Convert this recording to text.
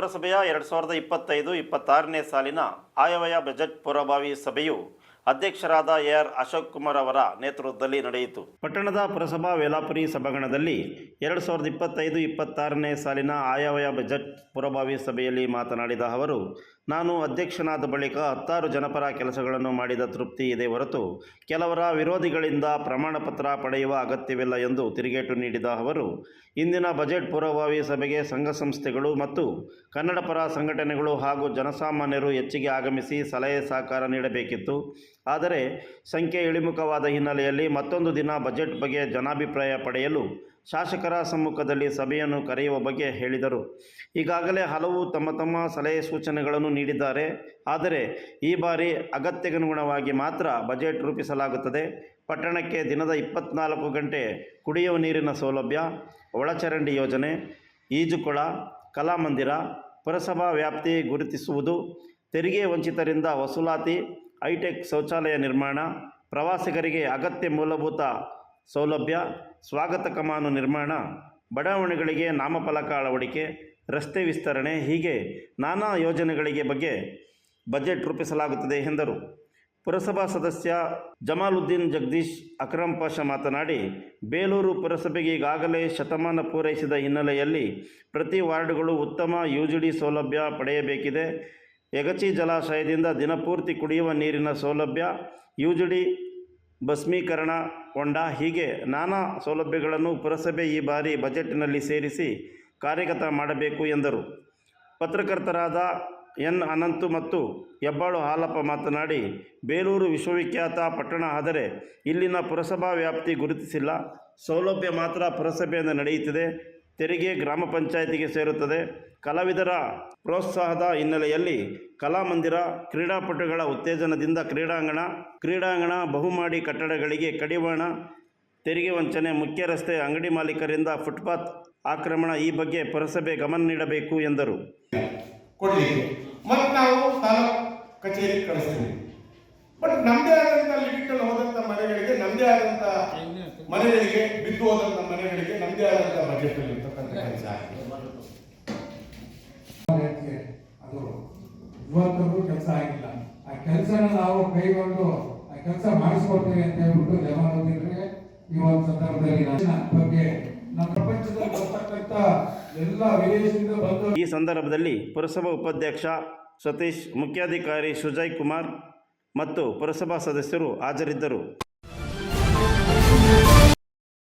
ಪುರಸಭೆಯ 2025-26ನೇ ಸಾಲಿನ ಆಯವ್ಯಯ ಬಜೆಟ್ ಪೂರ್ವಭಾವಿ ಸಭೆಯು ಅಧ್ಯಕ್ಷರಾದ ಎಆರ್ ಅಶೋಕ್ ಕುಮಾರ್ ಅವರ ನೇತೃತ್ವದಲ್ಲಿ ನಡೆಯಿತು. ಪಟ್ಟಣದ ಪುರಸಭಾ ವೇಲಾಪುರಿ ಸಭಾಂಗಣದಲ್ಲಿ 2025-26ನೇ ಸಾಲಿನ ಆಯವ್ಯಯ ಬಜೆಟ್ ಪೂರ್ವಭಾವಿ ಸಭೆಯಲ್ಲಿ ಮಾತನಾಡಿದ ಅವರು, ನಾನು ಅಧ್ಯಕ್ಷನಾದ ಬಳಿಕ 10 ಜನಪರ ಕೆಲಸಗಳನ್ನು ಮಾಡಿದ ತೃಪ್ತಿ ಇದೆ ಹೊರತು ಕೆಲವರ ವಿರೋಧಿಗಳಿಂದ ಪ್ರಮಾಣಪತ್ರ ಪಡೆಯುವ ಅಗತ್ಯವಿಲ್ಲ ಎಂದು ತಿರುಗೇಟು ನೀಡಿದ ಅವರು, ಇಂದಿನ ಬಜೆಟ್ ಪೂರ್ವಭಾವಿ ಸಭೆಗೆ ಸಂಘ ಸಂಸ್ಥೆಗಳು ಮತ್ತು ಕನ್ನಡಪರ ಸಂಘಟನೆಗಳು ಹಾಗೂ ಜನಸಾಮಾನ್ಯರು ಹೆಚ್ಚಿಗೆ ಆಗಮಿಸಿ ಸಲಹೆ ಸಹಕಾರ ನೀಡಬೇಕಿತ್ತು. ಆದರೆ ಸಂಖ್ಯೆ ಇಳಿಮುಖವಾದ ಹಿನ್ನೆಲೆಯಲ್ಲಿ ಮತ್ತೊಂದು ದಿನ ಬಜೆಟ್ ಬಗ್ಗೆ ಜನಾಭಿಪ್ರಾಯ ಪಡೆಯಲು ಶಾಸಕರ ಸಮ್ಮುಖದಲ್ಲಿ ಸಭೆಯನ್ನು ಕರೆಯುವ ಬಗ್ಗೆ ಹೇಳಿದರು. ಈಗಾಗಲೇ ಹಲವು ತಮ್ಮ ಸಲಹೆ ಸೂಚನೆಗಳನ್ನು ನೀಡಿದ್ದಾರೆ. ಆದರೆ ಈ ಬಾರಿ ಅಗತ್ಯಗನುಗುಣವಾಗಿ ಮಾತ್ರ ಬಜೆಟ್ ರೂಪಿಸಲಾಗುತ್ತದೆ. ಪಟ್ಟಣಕ್ಕೆ ದಿನದ 24 ಗಂಟೆ ಕುಡಿಯುವ ನೀರಿನ ಸೌಲಭ್ಯ, ಒಳಚರಂಡಿ ಯೋಜನೆ, ಈಜುಕೊಳ, ಕಲಾಮಂದಿರ, ಪುರಸಭಾ ವ್ಯಾಪ್ತಿ ಗುರುತಿಸುವುದು, ತೆರಿಗೆ ವಂಚಿತರಿಂದ ವಸೂಲಾತಿ, ಹೈಟೆಕ್ ಶೌಚಾಲಯ ನಿರ್ಮಾಣ, ಪ್ರವಾಸಿಗರಿಗೆ ಅಗತ್ಯ ಮೂಲಭೂತ ಸೌಲಭ್ಯ, ಸ್ವಾಗತ ಕಮಾನು ನಿರ್ಮಾಣ, ಬಡಾವಣೆಗಳಿಗೆ ನಾಮಫಲಕ ಅಳವಡಿಕೆ, ರಸ್ತೆ ವಿಸ್ತರಣೆ ಹೀಗೆ ನಾನಾ ಯೋಜನೆಗಳಿಗೆ ಬಗ್ಗೆ ಬಜೆಟ್ ರೂಪಿಸಲಾಗುತ್ತದೆ ಎಂದರು. ಪುರಸಭಾ ಸದಸ್ಯ ಜಮಾಲುದ್ದೀನ್ ಜಗದೀಶ್ ಅಕ್ರಂ ಪಾಷಾ ಮಾತನಾಡಿ, ಬೇಲೂರು ಪುರಸಭೆಗೆ ಈಗಾಗಲೇ ಶತಮಾನ ಪೂರೈಸಿದ ಹಿನ್ನೆಲೆಯಲ್ಲಿ ಪ್ರತಿ ವಾರ್ಡ್ಗಳು ಉತ್ತಮ ಯುಜಿಡಿ ಸೌಲಭ್ಯ ಪಡೆಯಬೇಕಿದೆ. ಯಗಚಿ ಜಲಾಶಯದಿಂದ ದಿನಪೂರ್ತಿ ಕುಡಿಯುವ ನೀರಿನ ಸೌಲಭ್ಯ, ಯುಜಿಡಿ ಭಸ್ಮೀಕರಣ ಹೊಂಡ ಹೀಗೆ ನಾನಾ ಸೌಲಭ್ಯಗಳನ್ನು ಪುರಸಭೆ ಈ ಬಾರಿ ಬಜೆಟ್ನಲ್ಲಿ ಸೇರಿಸಿ ಕಾರ್ಯಗತ ಮಾಡಬೇಕು ಎಂದರು. ಪತ್ರಕರ್ತರಾದ ಎನ್ ಅನಂತು ಮತ್ತು ಹೆಬ್ಬಾಳು ಹಾಲಪ್ಪ ಮಾತನಾಡಿ, ಬೇಲೂರು ವಿಶ್ವವಿಖ್ಯಾತ ಪಟ್ಟಣ, ಆದರೆ ಇಲ್ಲಿನ ಪುರಸಭಾ ವ್ಯಾಪ್ತಿ ಗುರುತಿಸಿಲ್ಲ. ಸೌಲಭ್ಯ ಮಾತ್ರ ಪುರಸಭೆಯಿಂದ ನಡೆಯುತ್ತಿದೆ. ತೆರಿಗೆ ಗ್ರಾಮ ಪಂಚಾಯಿತಿಗೆ ಸೇರುತ್ತದೆ. ಕಲಾವಿದರ ಪ್ರೋತ್ಸಾಹದ ಹಿನ್ನೆಲೆಯಲ್ಲಿ ಕಲಾಮಂದಿರ, ಕ್ರೀಡಾಪಟುಗಳ ಉತ್ತೇಜನದಿಂದ ಕ್ರೀಡಾಂಗಣ, ಬಹುಮಹಡಿ ಕಟ್ಟಡಗಳಿಗೆ ಕಡಿವಾಣ, ತೆರಿಗೆ ವಂಚನೆ, ಮುಖ್ಯ ರಸ್ತೆ ಅಂಗಡಿ ಮಾಲೀಕರಿಂದ ಫುಟ್ಪಾತ್ ಆಕ್ರಮಣ ಈ ಬಗ್ಗೆ ಪುರಸಭೆ ಗಮನ ನೀಡಬೇಕು ಎಂದರು. ಮತ್ತು ನಾವು ತಾಲೂಕು ಕಚೇರಿ ಕಳಿಸ್ತೀವಿ. ಬಟ್ ನಮ್ಮದೇ ಆದಂಥ ಲಿಮಿಟಲ್ಲಿ ಹೋದಂಥ ಮನೆಗಳಿಗೆ, ನಮ್ಮದೇ ಆದಂಥ ಮನೆಗಳಿಗೆ, ಬಿದ್ದು ಹೋದಂಥ ಮನೆಗಳಿಗೆ ನಮ್ಮದೇ ಆದಂಥ ಬಜೆಟ್ ಅಲ್ಲಿ ಇರ್ತಕ್ಕಂಥ ಕೆಲಸ ಅದು ಇವತ್ತೂ ಕೆಲಸ ಆಗಿಲ್ಲ. ಆ ಕೆಲಸನ ನಾವು ಕೈಗೊಂಡು ಆ ಕೆಲಸ ಮಾಡಿಸ್ಕೊಡ್ತೀವಿ ಅಂತ ಹೇಳ್ಬಿಟ್ಟು ಜಮಾಲುದ್ದೀನ್ರಿಗೆ ಈ ಒಂದು ಸಂದರ್ಭದಲ್ಲಿ ಬಗ್ಗೆ ನಮ್ಮ ಪ್ರಪಂಚದಲ್ಲಿ ಬರ್ತಕ್ಕಂಥ ಎಲ್ಲ ವಿದೇಶದಿಂದ ಬಂದು ಈ ಸಂದರ್ಭದಲ್ಲಿ ಪುರಸಭಾ ಉಪಾಧ್ಯಕ್ಷ ಸತೀಶ್, ಮುಖ್ಯಾಧಿಕಾರಿ ಸುಜಯ್ ಕುಮಾರ್ ಮತ್ತು ಪುರಸಭಾ ಸದಸ್ಯರು ಹಾಜರಿದ್ದರು.